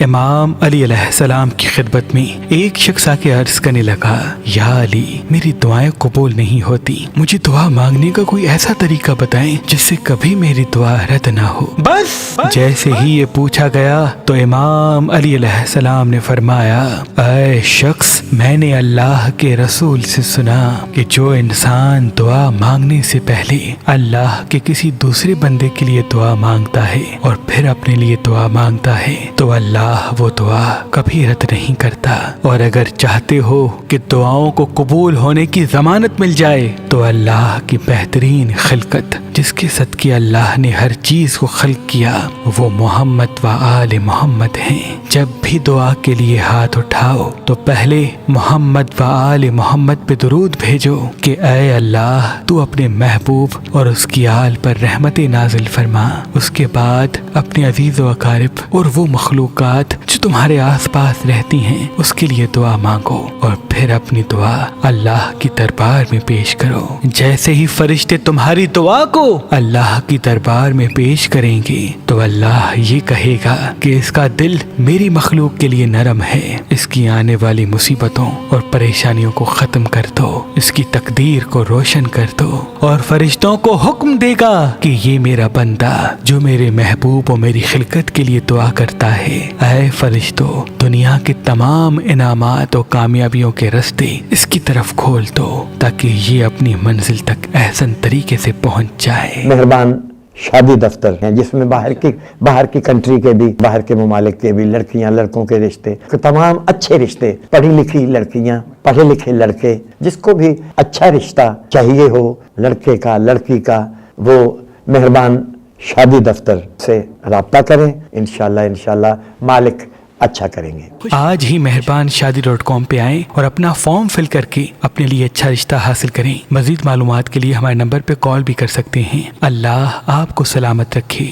امام علی علیہ السلام کی خدمت میں ایک شخص آ کے عرض کرنے لگا، یا علی، میری دعائیں قبول نہیں ہوتی، مجھے دعا مانگنے کا کوئی ایسا طریقہ بتائیں جس سے کبھی میری دعا رد نہ ہو۔ بس جیسے ہی یہ پوچھا گیا تو امام علی علیہ السلام نے فرمایا، اے شخص، میں نے اللہ کے رسول سے سنا کہ جو انسان دعا مانگنے سے پہلے اللہ کے کسی دوسرے بندے کے لیے دعا مانگتا ہے اور پھر اپنے لیے دعا مانگتا ہے تو اللہ وہ دعا کبھی رد نہیں کرتا، اور اگر چاہتے ہو کہ دعاؤں کو قبول ہونے کی ضمانت مل جائے تو اللہ کی بہترین خلقت جس کے صدقے اللہ نے ہر چیز کو خلق کیا وہ محمد و آل محمد ہیں۔ جب بھی دعا کے لیے ہاتھ اٹھاؤ تو پہلے محمد و آل محمد پہ درود بھیجو کہ اے اللہ تو اپنے محبوب اور اس کی آل پر رحمت نازل فرما، اس کے بعد اپنے عزیز و اقارب اور وہ مخلوقات جو تمہارے آس پاس رہتی ہیں اس کے لیے دعا مانگو، اور پھر اپنی دعا اللہ کی دربار میں پیش کرو۔ جیسے ہی فرشتے تمہاری دعا کو اللہ کی دربار میں پیش کریں گے تو اللہ یہ کہے گا کہ اس کا دل میری مخلوق کے لیے نرم ہے، اس کی آنے والی مصیبتوں اور پریشانیوں کو ختم کر دو، اس کی تقدیر کو روشن کر دو، اور فرشتوں کو حکم دے گا کہ یہ میرا بندہ جو میرے محبوب اور میری خلقت کے لیے دعا کرتا ہے، اے فرشتوں، دنیا کے تمام انعامات اور کامیابیوں کے راستے اس کی طرف کھول دو تاکہ یہ اپنی منزل تک احسن طریقے سے پہنچ جائے۔ مہربان شادی دفتر ہیں جس میں باہر کی کنٹری کے بھی، باہر کے ممالک کے بھی لڑکیاں لڑکوں کے رشتے، تمام اچھے رشتے، پڑھی لکھی لڑکیاں، پڑھے لکھے لڑکے، جس کو بھی اچھا رشتہ چاہیے ہو لڑکے کا لڑکی کا، وہ مہربان شادی دفتر سے رابطہ کریں، انشاءاللہ مالک اچھا کریں گے۔ آج ہی مہربان شادی.com پہ آئیں اور اپنا فارم فل کر کے اپنے لیے اچھا رشتہ حاصل کریں۔ مزید معلومات کے لیے ہمارے نمبر پہ کال بھی کر سکتے ہیں۔ اللہ آپ کو سلامت رکھے۔